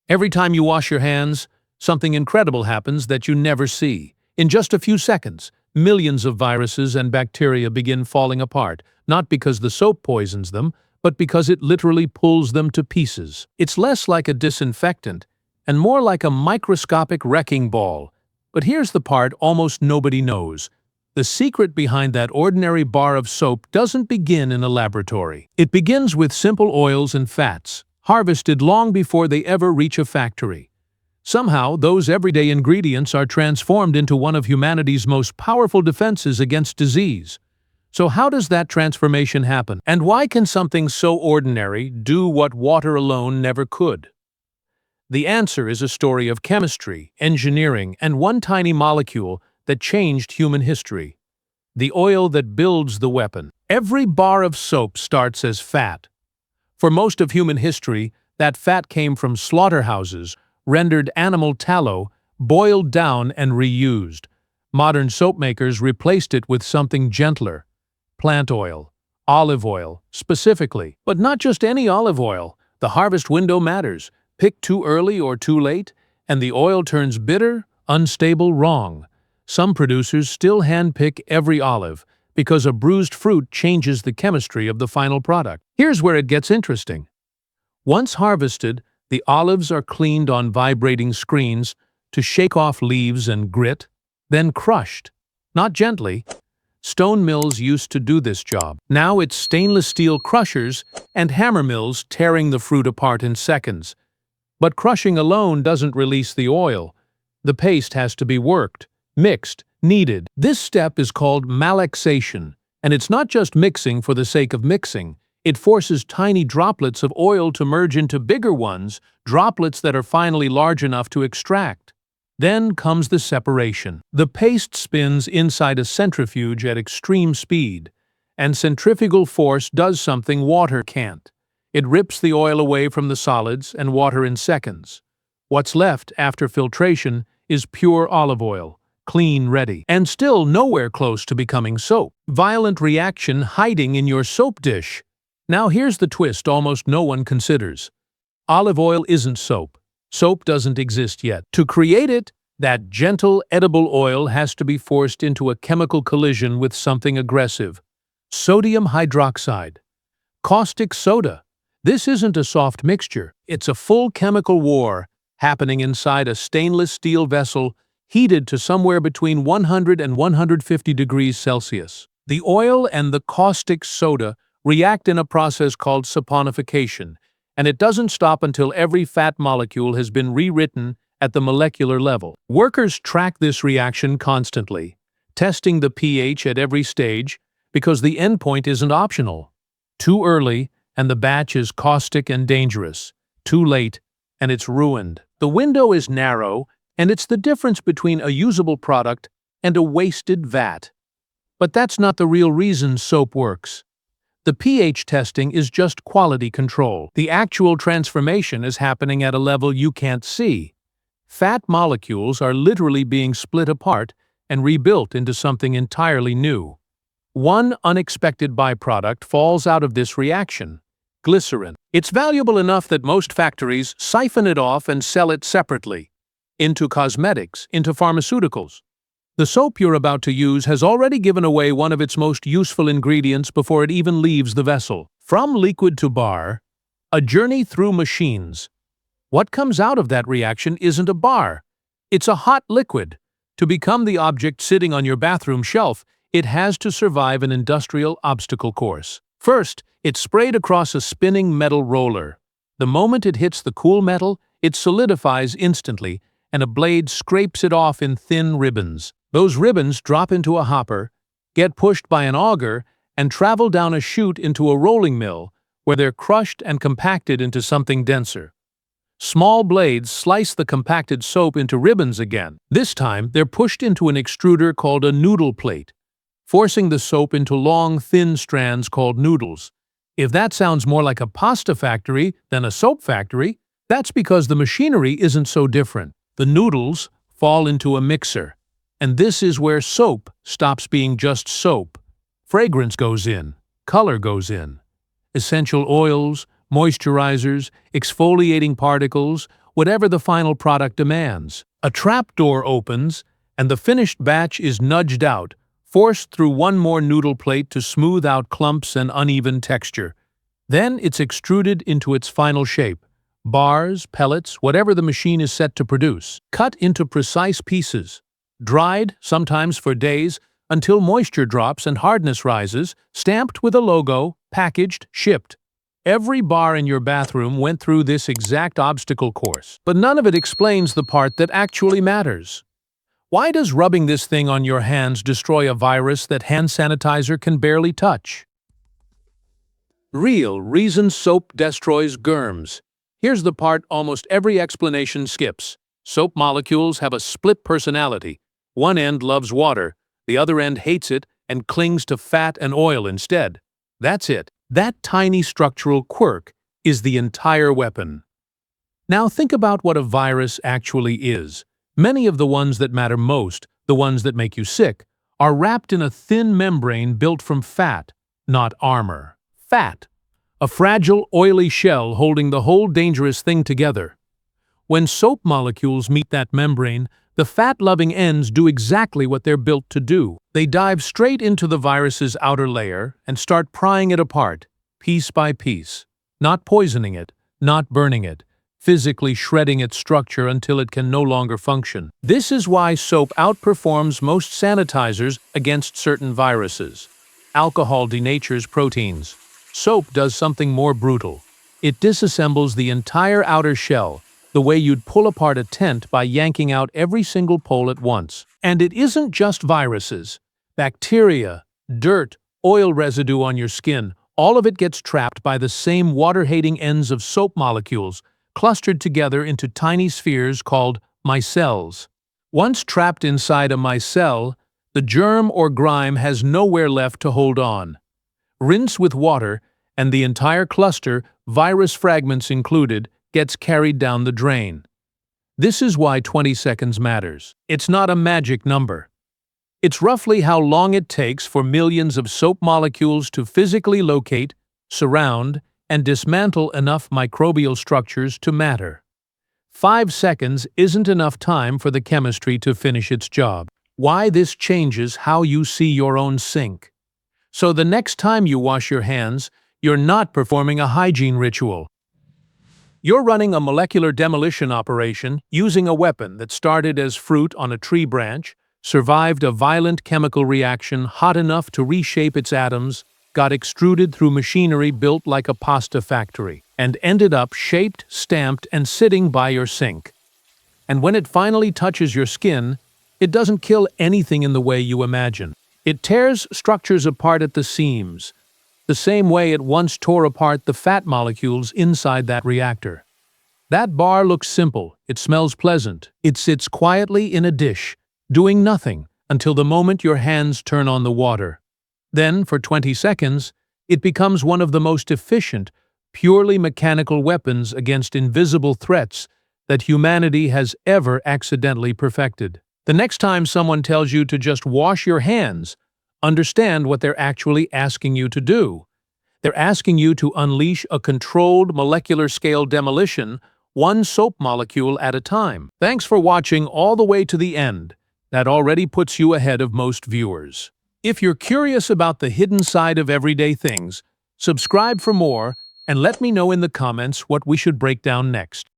Every time you wash your hands, something incredible happens that you never see. In just a few seconds, millions of viruses and bacteria begin falling apart, not because the soap poisons them, but because it literally pulls them to pieces. It's less like a disinfectant and more like a microscopic wrecking ball. But here's the part almost nobody knows. The secret behind that ordinary bar of soap doesn't begin in a laboratory. It begins with simple oils and fats, harvested long before they ever reach a factory. Somehow, those everyday ingredients are transformed into one of humanity's most powerful defenses against disease. So how does that transformation happen? And why can something so ordinary do what water alone never could? The answer is a story of chemistry, engineering, and one tiny molecule that changed human history. The oil that builds the weapon. Every bar of soap starts as fat. For most of human history, that fat came from slaughterhouses, rendered animal tallow, boiled down and reused. Modern soap makers replaced it with something gentler. Plant oil. Olive oil, specifically. But not just any olive oil. The harvest window matters. Pick too early or too late, and the oil turns bitter, unstable, wrong. Some producers still handpick every olive, because a bruised fruit changes the chemistry of the final product. Here's where it gets interesting. Once harvested, the olives are cleaned on vibrating screens to shake off leaves and grit, then crushed. Not gently. Stone mills used to do this job. Now it's stainless steel crushers and hammer mills tearing the fruit apart in seconds. But crushing alone doesn't release the oil. The paste has to be worked, mixed, kneaded. This step is called malaxation, and it's not just mixing for the sake of mixing. It forces tiny droplets of oil to merge into bigger ones, droplets that are finally large enough to extract. Then comes the separation. The paste spins inside a centrifuge at extreme speed, and centrifugal force does something water can't. It rips the oil away from the solids and water in seconds. What's left after filtration is pure olive oil, clean, ready, and still nowhere close to becoming soap. Violent reaction hiding in your soap dish. Now here's the twist almost no one considers. Olive oil isn't soap. Soap doesn't exist yet. To create it, that gentle, edible oil has to be forced into a chemical collision with something aggressive. Sodium hydroxide. Caustic soda. This isn't a soft mixture. It's a full chemical war happening inside a stainless steel vessel heated to somewhere between 100 and 150 degrees Celsius. The oil and the caustic soda react in a process called saponification, and it doesn't stop until every fat molecule has been rewritten at the molecular level. Workers track this reaction constantly, testing the pH at every stage because the endpoint isn't optional. Too early, and the batch is caustic and dangerous. Too late, and it's ruined. The window is narrow, and it's the difference between a usable product and a wasted vat. But that's not the real reason soap works. The pH testing is just quality control. The actual transformation is happening at a level you can't see. Fat molecules are literally being split apart and rebuilt into something entirely new. One unexpected byproduct falls out of this reaction: glycerin. It's valuable enough that most factories siphon it off and sell it separately, into cosmetics, into pharmaceuticals. The soap you're about to use has already given away one of its most useful ingredients before it even leaves the vessel. From liquid to bar, a journey through machines. What comes out of that reaction isn't a bar. It's a hot liquid. To become the object sitting on your bathroom shelf, it has to survive an industrial obstacle course. First, it's sprayed across a spinning metal roller. The moment it hits the cool metal, it solidifies instantly, and a blade scrapes it off in thin ribbons. Those ribbons drop into a hopper, get pushed by an auger, and travel down a chute into a rolling mill, where they're crushed and compacted into something denser. Small blades slice the compacted soap into ribbons again. This time, they're pushed into an extruder called a noodle plate, forcing the soap into long, thin strands called noodles. If that sounds more like a pasta factory than a soap factory, that's because the machinery isn't so different. The noodles fall into a mixer, and this is where soap stops being just soap. Fragrance goes in, color goes in. Essential oils, moisturizers, exfoliating particles, whatever the final product demands. A trapdoor opens, and the finished batch is nudged out, forced through one more noodle plate to smooth out clumps and uneven texture. Then it's extruded into its final shape. Bars, pellets, whatever the machine is set to produce, cut into precise pieces, dried, sometimes for days, until moisture drops and hardness rises, stamped with a logo, packaged, shipped. Every bar in your bathroom went through this exact obstacle course, but none of it explains the part that actually matters. Why does rubbing this thing on your hands destroy a virus that hand sanitizer can barely touch? Real reason soap destroys germs. Here's the part almost every explanation skips. Soap molecules have a split personality. One end loves water, the other end hates it and clings to fat and oil instead. That's it. That tiny structural quirk is the entire weapon. Now think about what a virus actually is. Many of the ones that matter most, the ones that make you sick, are wrapped in a thin membrane built from fat, not armor. Fat. A fragile, oily shell holding the whole dangerous thing together. When soap molecules meet that membrane, the fat-loving ends do exactly what they're built to do. They dive straight into the virus's outer layer and start prying it apart, piece by piece. Not poisoning it, not burning it, physically shredding its structure until it can no longer function. This is why soap outperforms most sanitizers against certain viruses. Alcohol denatures proteins. Soap does something more brutal. It disassembles the entire outer shell, the way you'd pull apart a tent by yanking out every single pole at once. And it isn't just viruses. Bacteria, dirt, oil residue on your skin, all of it gets trapped by the same water-hating ends of soap molecules, clustered together into tiny spheres called micelles. Once trapped inside a micelle, the germ or grime has nowhere left to hold on. Rinse with water, and the entire cluster, virus fragments included, gets carried down the drain. This is why 20 seconds matters. It's not a magic number. It's roughly how long it takes for millions of soap molecules to physically locate, surround, and dismantle enough microbial structures to matter. 5 seconds isn't enough time for the chemistry to finish its job. Why this changes how you see your own sink. So the next time you wash your hands, you're not performing a hygiene ritual. You're running a molecular demolition operation using a weapon that started as fruit on a tree branch, survived a violent chemical reaction hot enough to reshape its atoms, got extruded through machinery built like a pasta factory, and ended up shaped, stamped, and sitting by your sink. And when it finally touches your skin, it doesn't kill anything in the way you imagine. It tears structures apart at the seams, the same way it once tore apart the fat molecules inside that reactor. That bar looks simple, it smells pleasant, it sits quietly in a dish, doing nothing until the moment your hands turn on the water. Then, for 20 seconds, it becomes one of the most efficient, purely mechanical weapons against invisible threats that humanity has ever accidentally perfected. The next time someone tells you to just wash your hands, understand what they're actually asking you to do. They're asking you to unleash a controlled molecular-scale demolition, one soap molecule at a time. Thanks for watching all the way to the end. That already puts you ahead of most viewers. If you're curious about the hidden side of everyday things, subscribe for more and let me know in the comments what we should break down next.